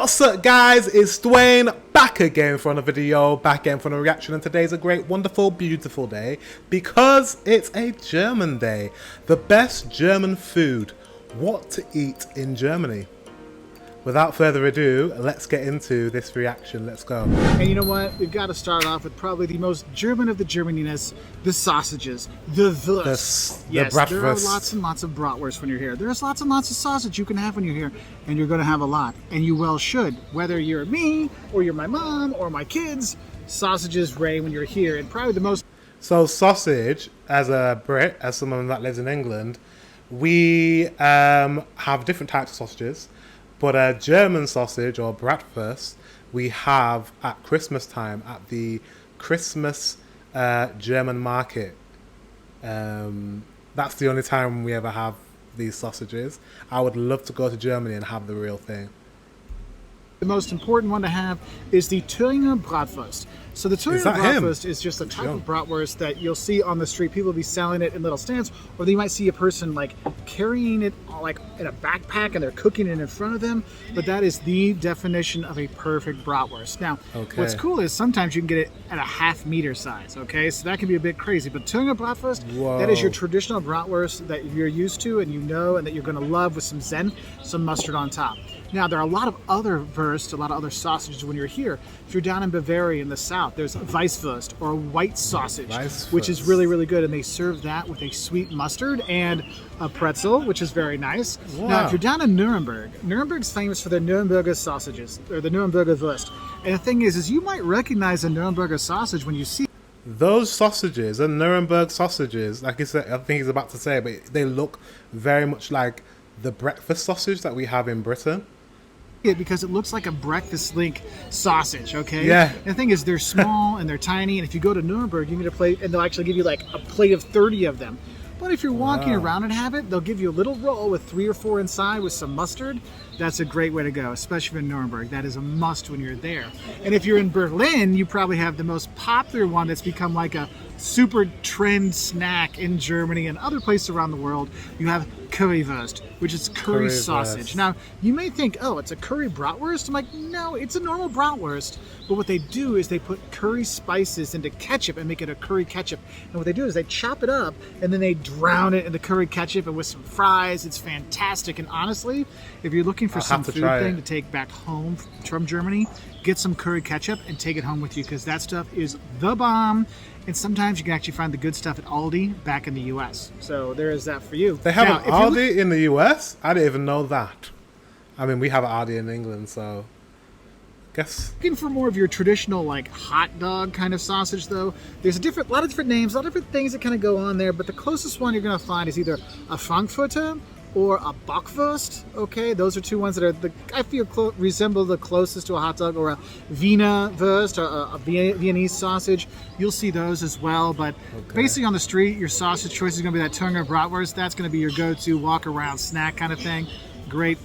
What's up, guys? It's Dwayne, back again for another video, back again for a reaction, and today's a great, wonderful, beautiful day because it's a German day. The best German food, what to eat in Germany. Without further ado, let's get into this reaction. Let's go. And you know what? We've got to start off with probably the most German of the Germaniness, the sausages, the Wurst. Yes, bratwurst. There are lots and lots of bratwurst when you're here. There's lots and lots of sausage you can have when you're here, and you're going to have a lot, and you well should. Whether you're me, or you're my mom, or my kids, sausages reign when you're here, and probably the most... So sausage, as a Brit, as someone that lives in England, we have different types of sausages. But a German sausage, or bratwurst, we have at Christmas time at the Christmas German market. That's the only time we ever have these sausages. I would love to go to Germany and have the real thing. The most important one to have is the Thüringer Bratwurst. So the Thüringer Bratwurst is just a type of bratwurst that you'll see on the street. People will be selling it in little stands, or you might see a person like carrying it like in a backpack and they're cooking it in front of them. But that is the definition of a perfect bratwurst. Now, what's cool is sometimes you can get it at a half-meter size, okay? So that can be a bit crazy. But Thüringer Bratwurst, that is your traditional bratwurst that you're used to and you know and that you're going to love with some Zen, some mustard on top. Now, there are a lot of other wurst, a lot of other sausages when you're here. If you're down in Bavaria in the south, there's Weisswurst, or white sausage, which is really, really good. And they serve that with a sweet mustard and a pretzel, which is very nice. Wow. Now, if you're down in Nuremberg, Nuremberg's famous for their Nuremberger sausages, or the Nuremberger Wurst. And the thing is you might recognize a Nuremberger sausage when you see those sausages and Nuremberg sausages, like I said, I think he's about to say, but they look very much like the breakfast sausage that we have in Britain. It because it looks like a breakfast link sausage, okay? Yeah. And the thing is, they're small and they're tiny, and if you go to Nuremberg, you get a plate, and they'll actually give you like a plate of 30 of them. But if you're walking around and have it, they'll give you a little roll with 3 or 4 inside with some mustard. That's a great way to go, especially in Nuremberg. That is a must when you're there. And if you're in Berlin, you probably have the most popular one that's become like a super trend snack in Germany and other places around the world. You have Currywurst, which is curry sausage. Now, you may think, oh, it's a curry bratwurst. I'm like, no, it's a normal bratwurst. But what they do is they put curry spices into ketchup and make it a curry ketchup. And what they do is they chop it up and then they drown it in the curry ketchup and with some fries. It's fantastic. And honestly, if you're looking for some food thing to take back home from Germany, get some curry ketchup and take it home with you, because that stuff is the bomb. And sometimes you can actually find the good stuff at Aldi back in the U.S. So there is that for you. They have an Aldi in the U.S.? I didn't even know that. I mean, we have an Aldi in England, so I guess. Looking for more of your traditional, like, hot dog kind of sausage, though, there's a lot of different names, a lot of different things that kind of go on there, but the closest one you're going to find is either a Frankfurter or a Bockwurst, okay? Those are two ones that are, I feel, resemble the closest to a hot dog, or a Wiener Wurst, or a Viennese sausage. You'll see those as well, but basically on the street, your sausage choice is gonna be that Thüringer Bratwurst. That's gonna be your go-to walk-around snack kind of thing. Great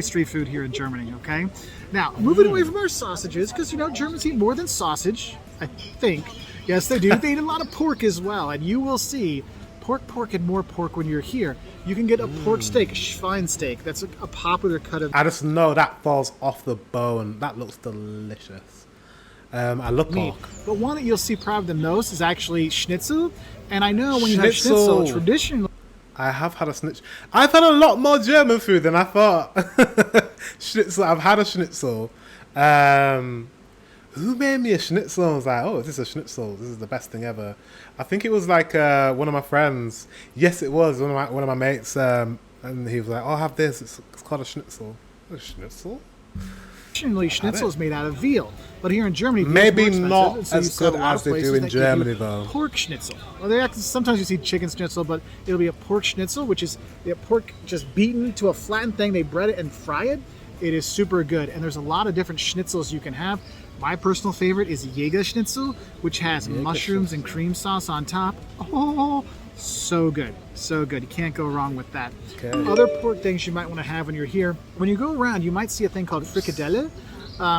street food here in Germany, okay? Now, moving away from our sausages, because, you know, Germans eat more than sausage, I think. Yes, they do. They eat a lot of pork as well, and you will see pork, and more pork when you're here. You can get a pork steak, Schweinsteak. That's a popular cut of... I just know that falls off the bone. That looks delicious. I love pork. But one that you'll see probably the most is actually schnitzel. And I know when you have schnitzel, traditionally... I have had a schnitzel. I've had a lot more German food than I thought. Schnitzel. I've had a schnitzel. Who made me a schnitzel? I was like, oh, this is a schnitzel. This is the best thing ever. I think it was like one of my friends. Yes, it was one of my mates. And he was like, oh, I'll have this. It's called a schnitzel. A schnitzel? Traditionally, schnitzel is made out of veal. But here in Germany, maybe not as good as they do in Germany, though. Pork schnitzel. Well, sometimes you see chicken schnitzel, but it'll be a pork schnitzel, which is pork just beaten to a flattened thing. They bread it and fry it. It is super good. And there's a lot of different schnitzels you can have. My personal favorite is Jäger Schnitzel, which has mushrooms and cream sauce on top. Oh, so good. So good. You can't go wrong with that. Other pork things you might want to have when you're here. When you go around, you might see a thing called frikadelle,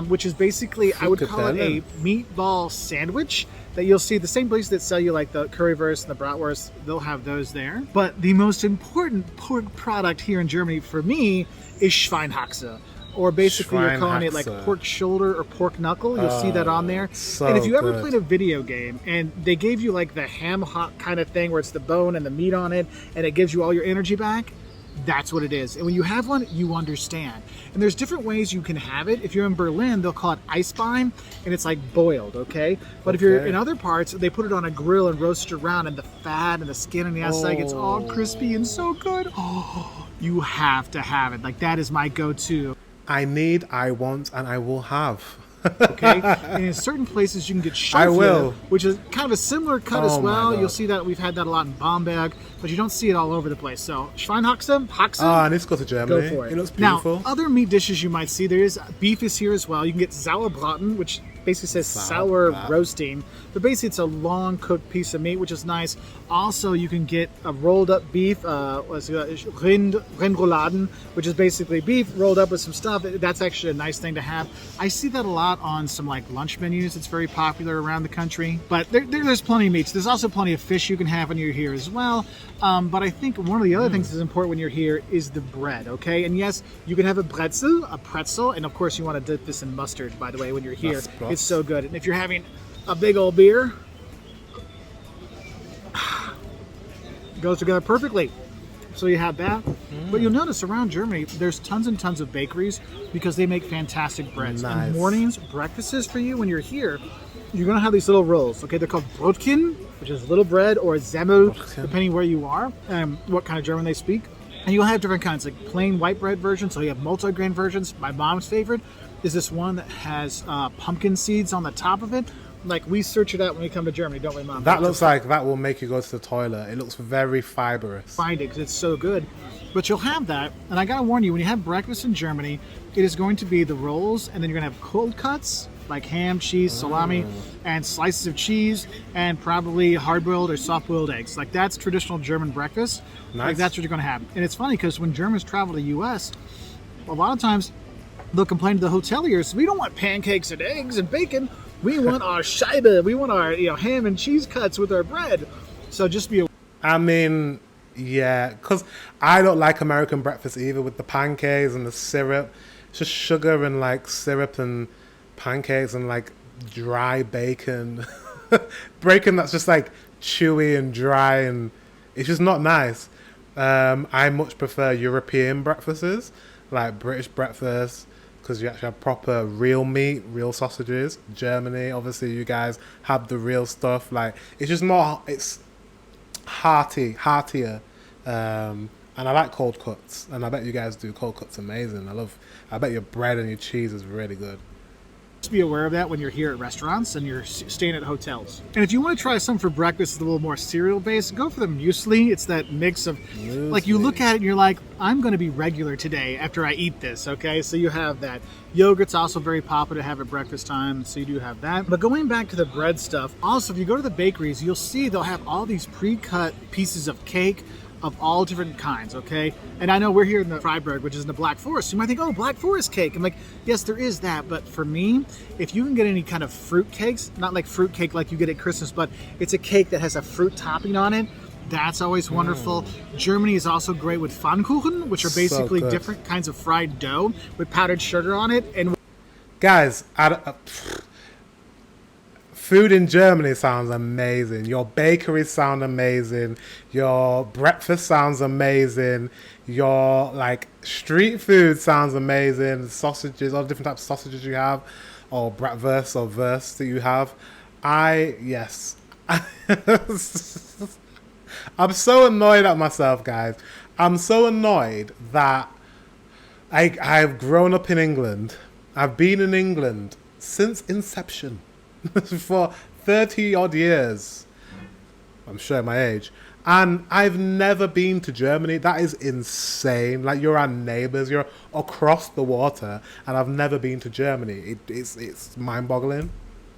which is basically, I would call it a meatball sandwich that you'll see the same places that sell you like the currywurst and the bratwurst. They'll have those there. But the most important pork product here in Germany for me is Schweinehaxe. or basically you're calling it like Schweinhaxe. pork shoulder or pork knuckle. You'll see that on there. so And if you ever good. played a video game and they gave you like the ham hock kind of thing where it's the bone and the meat on it and it gives you all your energy back, that's what it is. And when you have one, you understand. And there's different ways you can have it. If you're in Berlin, they'll call it Eisbein, and it's like boiled, okay? But if you're Okay. in other parts, they put it on a grill and roast it around, and the fat and the skin on the outside gets all crispy and so good. Oh, you have to have it. Like, that is my go-to. I need, I want, and I will have. Okay, and in certain places you can get I Schafle, will. which is kind of a similar cut as Oh my well. God. You'll see that we've had that a lot in Bamberg, but you don't see it all over the place. So Schweinhaxe, Haxe, Oh, I need to go to Germany. go for it. It looks beautiful. Now, other meat dishes you might see, there is beef is here as well. You can get Sauerbraten, which basically says sour Sauerbraten. roasting, but basically it's a long cooked piece of meat, which is nice. Also, you can get a rolled up beef, Rindrouladen, which is basically beef rolled up with some stuff. That's actually a nice thing to have. I see that a lot on some like lunch menus. It's very popular around the country, but there's plenty of meats. There's also plenty of fish you can have when you're here as well. But I think one of the other things that's important when you're here is the bread, okay? And yes, you can have a pretzel, and of course you want to dip this in mustard, by the way, when you're here. That's It's so good. And if you're having a big old beer, it goes together perfectly. So you have that. But you'll notice around Germany, there's tons and tons of bakeries because they make fantastic breads. Nice. And mornings, breakfasts for you when you're here, you're going to have these little rolls. Okay, they're called Brotchen, which is little bread, or Semmel, Brotchen. depending where you are and what kind of German they speak. And you'll have different kinds, like plain white bread versions. So you have multi-grain versions. My mom's favorite is this one that has pumpkin seeds on the top of it. Like, we search it out when we come to Germany, don't we, Mom? That looks like that will make you go to the toilet. It looks very fibrous. Find it because it's so good. But you'll have that, and I gotta warn you, when you have breakfast in Germany, it is going to be the rolls, and then you're gonna have cold cuts like ham, cheese, salami, and slices of cheese, and probably hard-boiled or soft-boiled eggs. Like, that's traditional German breakfast. Like, Nice. that's what you're gonna have. And it's funny because when Germans travel to the U.S., a lot of times they'll complain to the hoteliers, we don't want pancakes and eggs and bacon. We want our Scheibe. We want our ham and cheese cuts with our bread. So just be aware. I mean, yeah, because I don't like American breakfast either with the pancakes and the syrup. It's just sugar and like syrup and pancakes and like dry bacon. Bacon that's just like chewy and dry and it's just not nice. I much prefer European breakfasts, like British breakfast, because you actually have proper real meat, real sausages. Germany, obviously, you guys have the real stuff. Like, it's just more, it's heartier. And I like cold cuts, and I bet you guys do cold cuts amazing. I bet your bread and your cheese is really good. Just be aware of that when you're here at restaurants and you're staying at hotels. And if you want to try some for breakfast that's a little more cereal based, go for the muesli. It's that mix of, like, you look at it and you're like, I'm going to be regular today after I eat this, okay? So you have that. Yogurt's also very popular to have at breakfast time, so you do have that. But going back to the bread stuff, also, if you go to the bakeries, you'll see they'll have all these pre-cut pieces of cake of all different kinds, okay? And I know we're here in the Freiburg, which is in the Black Forest. You might think, oh, Black Forest cake. I'm like, yes, there is that. But for me, if you can get any kind of fruit cakes, not like fruit cake like you get at Christmas, but it's a cake that has a fruit topping on it, that's always wonderful. Germany is also great with Pfannkuchen, which are basically good. different kinds of fried dough with powdered sugar on it. And Guys, food in Germany sounds amazing. Your bakeries sound amazing. Your breakfast sounds amazing. Your like street food sounds amazing. The sausages, all the different types of sausages you have, or bratwurst or wurst that you have. Yes. I'm so annoyed at myself, guys. I'm so annoyed that I've grown up in England. I've been in England since inception. For 30 odd years. I'm showing my age. And I've never been to Germany. That is insane. Like, you're our neighbours. You're across the water. And I've never been to Germany. It's mind-boggling.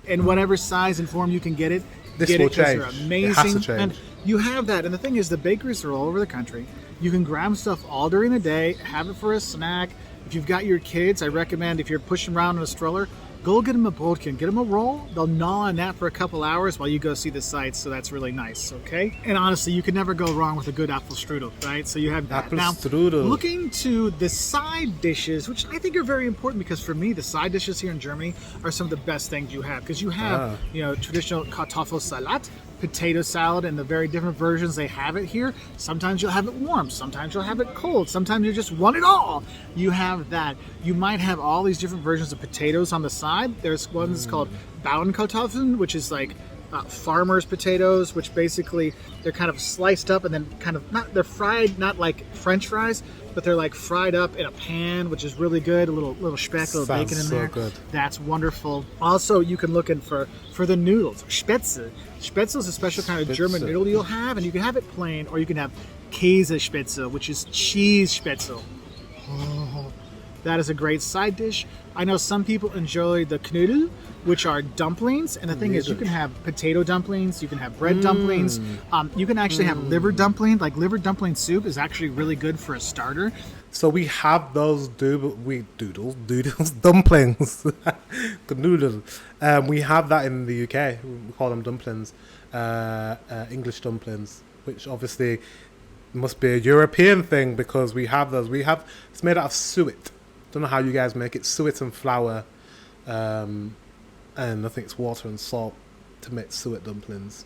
in whatever size and form you can get it. This get will it 'cause change. they're It amazing. has to change. And you have that. And the thing is, the bakeries are all over the country. You can grab stuff all during the day, have it for a snack. If you've got your kids, I recommend if you're pushing around in a stroller, go get them a Brotkin, get them a roll. They'll gnaw on that for a couple hours while you go see the sights, so that's really nice, okay? And honestly, you can never go wrong with a good Apfelstrudel, right? So you have that. Now, looking to the side dishes, which I think are very important, because for me, the side dishes here in Germany are some of the best things you have, because you have, you know, traditional Kartoffelsalat, potato salad, and the very different versions they have it here. Sometimes you'll have it warm, sometimes you'll have it cold, sometimes you just want it all. You have that. You might have all these different versions of potatoes on the side. There's one that's called Bauernkartoffeln, which is like farmer's potatoes, which basically they're kind of sliced up and then kind of they're fried, not like French fries, but they're like fried up in a pan, which is really good. A little speck, a little bacon in there. Good. That's wonderful. Also, you can look in for the noodles. Spätzle. Spätzle is a special kind of German noodle you'll have, and you can have it plain, or you can have Käsespätzle, which is cheese spätzle. Oh, that is a great side dish. I know some people enjoy the Knödel, which are dumplings, and the thing is, you can have potato dumplings, you can have bread dumplings, you can actually have liver dumpling. Like liver dumpling soup is actually really good for a starter. So we have those dumplings, the noodles. We have that in the UK. We call them dumplings, English dumplings, which obviously must be a European thing, because we have those. It's made out of suet. Don't know how you guys make it. Suet and flour, and I think it's water and salt to make suet dumplings.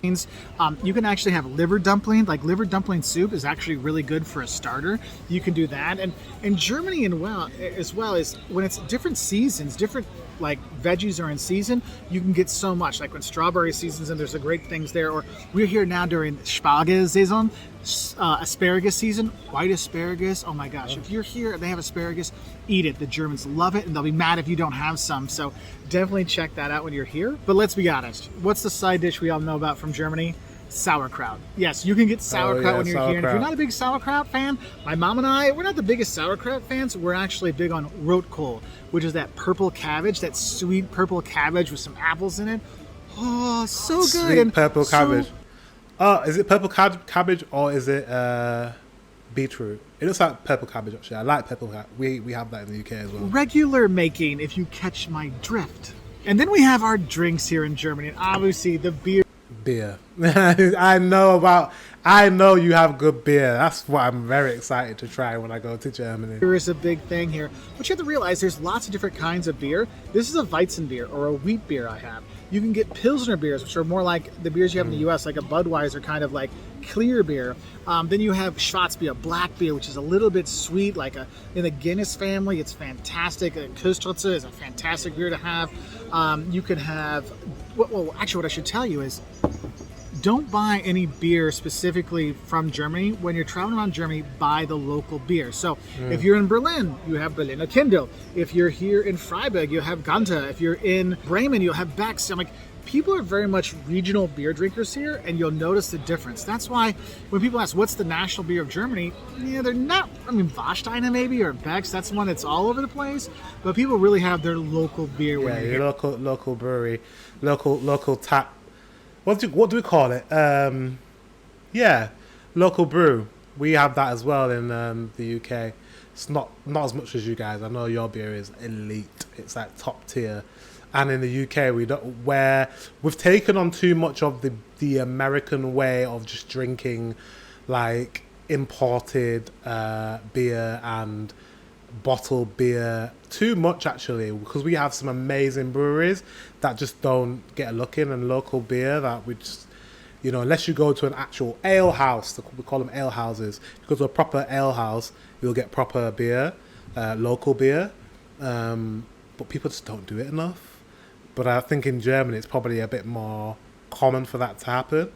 You can actually have liver dumpling. Like liver dumpling soup is actually really good for a starter. You can do that. And in Germany as well is when it's different seasons, different like veggies are in season, you can get so much. Like when strawberry seasons, and there's a great things there. Or we're here now during Spargel season, asparagus season, white asparagus. Oh my gosh, if you're here and they have asparagus, eat it. The Germans love it, and they'll be mad if you don't have some. So definitely check that out when you're here. But let's be honest, what's the side dish we all know about from Germany? Sauerkraut. Yes, you can get sauerkraut when you're here. And if you're not a big sauerkraut fan, my mom and I, we're not the biggest sauerkraut fans. We're actually big on Rotkohl, which is that purple cabbage, that sweet purple cabbage with some apples in it. Oh, so good. Sweet purple cabbage. Oh, is it purple cabbage or is it beetroot? It looks like purple cabbage, actually. I like purple cabbage. We have that in the UK as well. Regular making, if you catch my drift. And then we have our drinks here in Germany. And obviously the beer. I know you have good beer. That's what I'm very excited to try when I go to Germany. Beer is a big thing here. But you have to realize there's lots of different kinds of beer. This is a Weizen beer, or a wheat beer I have. You can get Pilsner beers, which are more like the beers you have in the US, like a Budweiser kind of like clear beer. Then you have Schwarzbier, black beer, which is a little bit sweet, like in the Guinness family. It's fantastic. Köstritze is a fantastic beer to have. You can have, well, actually what I should tell you is, don't buy any beer specifically from Germany. When you're traveling around Germany, buy the local beer. So if you're in Berlin, you have Berliner Kindle. If you're here in Freiburg, you have Ganta. If you're in Bremen, you'll have Beck's. I'm like, people are very much regional beer drinkers here, and you'll notice the difference. That's why when people ask, what's the national beer of Germany? Yeah, they're not, I mean, Warsteiner maybe, or Beck's. That's one that's all over the place. But people really have their local beer. Yeah, your local brewery, local tap. What do we call it? Local brew. We have that as well in the UK. It's not as much as you guys. I know your beer is elite. It's like top tier. And in the UK, we've taken on too much of the American way of just drinking like imported beer and bottled beer. Too much, actually, because we have some amazing breweries that just don't get a look in, and local beer that we just, unless you go to an actual ale house, we call them ale houses. If you go to a proper ale house, you'll get proper beer, local beer, but people just don't do it enough. But I think in Germany it's probably a bit more common for that to happen.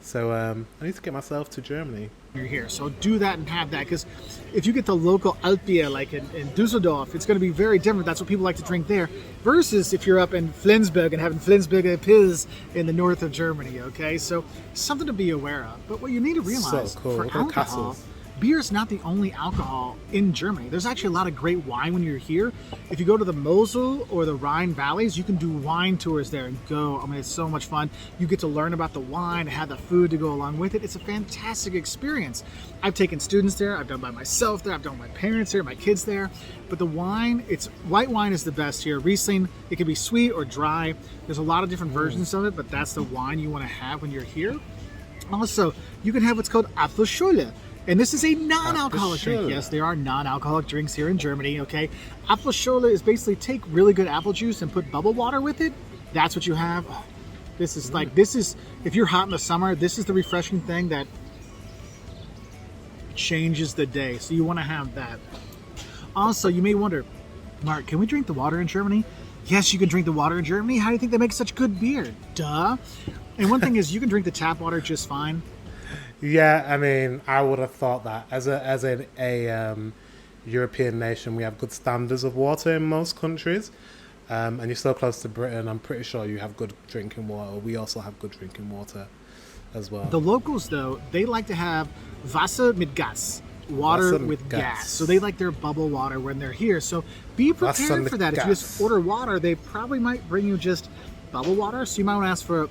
So I need to get myself to Germany. You're here, so do that and have that, because if you get the local Altbier like in Düsseldorf, it's going to be very different. That's what people like to drink there, versus if you're up in Flensburg and having Flensburger Pils in the north of Germany. Okay, so something to be aware of. But what you need to realize, so cool. for alcohol, beer is not the only alcohol in Germany. There's actually a lot of great wine when you're here. If you go to the Mosel or the Rhine valleys, you can do wine tours there and go. I mean, it's so much fun. You get to learn about the wine, have the food to go along with it. It's a fantastic experience. I've taken students there. I've done by myself there. I've done with my parents there, my kids there. But the wine, white wine is the best here. Riesling, it can be sweet or dry. There's a lot of different versions of it, but that's the wine you want to have when you're here. Also, you can have what's called Apfelschorle. And this is a non-alcoholic drink. Yes, there are non-alcoholic drinks here in Germany, okay? Apfelschorle is basically take really good apple juice and put bubble water with it. That's what you have. Oh, this is if you're hot in the summer, this is the refreshing thing that changes the day. So you want to have that. Also, you may wonder, Mark, can we drink the water in Germany? Yes, you can drink the water in Germany. How do you think they make such good beer? Duh. And one thing is, you can drink the tap water just fine. Yeah, I mean, I would have thought that as a European nation, we have good standards of water in most countries, and you're so close to Britain. I'm pretty sure you have good drinking water. We also have good drinking water as well. The locals, though, they like to have Wasser mit Gas, water with gas. So they like their bubble water when they're here. So be prepared for that. If you just order water, they probably might bring you just bubble water. So you might want to ask for,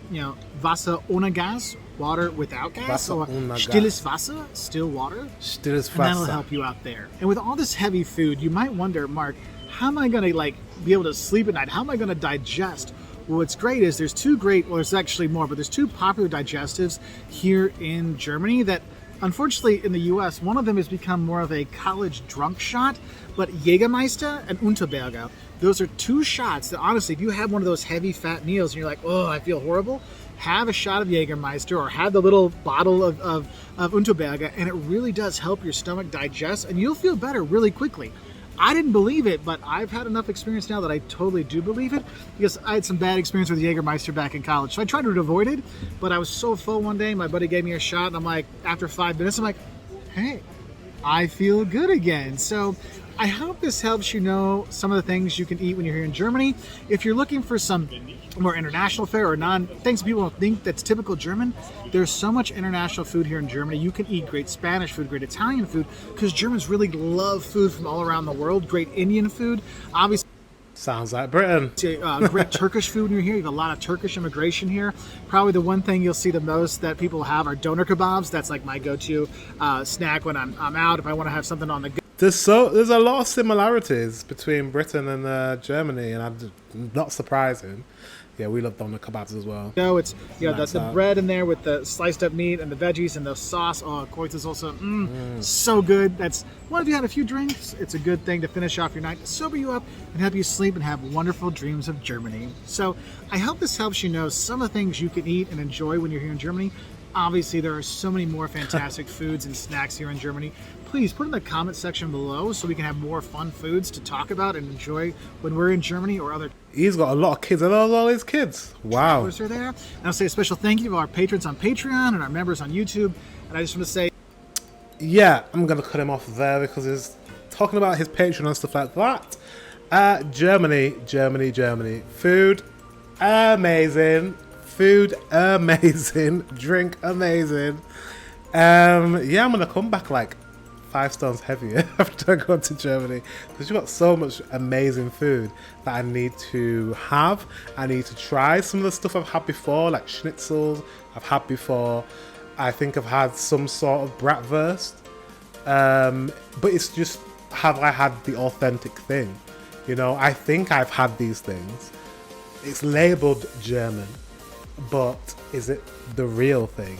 Wasser ohne Gas, water without gas, or stilles Wasser, still water. Stilles Wasser. And that'll help you out there. And with all this heavy food, you might wonder, Mark, how am I going to be able to sleep at night? How am I going to digest? Well, what's great is there's actually more, but there's two popular digestives here in Germany that, unfortunately, in the U.S., one of them has become more of a college drunk shot, but Jägermeister and Unterberger, those are two shots that, honestly, if you have one of those heavy fat meals and you're like, oh, I feel horrible, have a shot of Jägermeister or have the little bottle of Unterberger, and it really does help your stomach digest, and you'll feel better really quickly. I didn't believe it, but I've had enough experience now that I totally do believe it, because I had some bad experience with Jägermeister back in college. So I tried to avoid it, but I was so full one day, my buddy gave me a shot, and I'm like, after 5 minutes, I'm like, hey, I feel good again. So I hope this helps you know some of the things you can eat when you're here in Germany. If you're looking for some more international fare or things people don't think that's typical German, there's so much international food here in Germany. You can eat great Spanish food, great Italian food, because Germans really love food from all around the world. Great Indian food, obviously. Sounds like Britain. Great Turkish food when you're here. You have a lot of Turkish immigration here. Probably the one thing you'll see the most that people have are doner kebabs. That's like my go-to snack when I'm out, if I want to have something on the go. There's a lot of similarities between Britain and Germany, and I'm not surprising. Yeah, we love doner kebabs as well. It's the bread in there with the sliced up meat and the veggies and the sauce. Oh, Kreuz is also so good. That's one if you had a few drinks, it's a good thing to finish off your night, to sober you up and help you sleep and have wonderful dreams of Germany. So I hope this helps you know some of the things you can eat and enjoy when you're here in Germany. Obviously, there are so many more fantastic foods and snacks here in Germany. Please put in the comment section below so we can have more fun foods to talk about and enjoy when we're in Germany or other. He's got a lot of kids. I love all his kids. Wow. Are there. And I'll say a special thank you to our patrons on Patreon and our members on YouTube. And I just want to say, yeah, I'm going to cut him off there because he's talking about his Patreon and stuff like that. Germany. Food, amazing. Food, amazing. Drink, amazing. I'm going to come back like 5 stones heavier after I go to Germany, because you've got so much amazing food that I need to have. I need to try some of the stuff I've had before, like schnitzels I've had before. I think I've had some sort of bratwurst. But it's just, have I had the authentic thing? I think I've had these things. It's labelled German, but is it the real thing?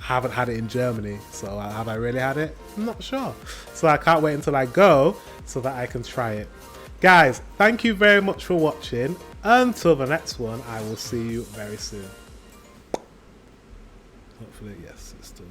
I haven't had it in Germany, so have I really had it? I'm not sure. So I can't wait until I go so that I can try it. Guys, thank you very much for watching. Until the next one, I will see you very soon. Hopefully, yes, it's still...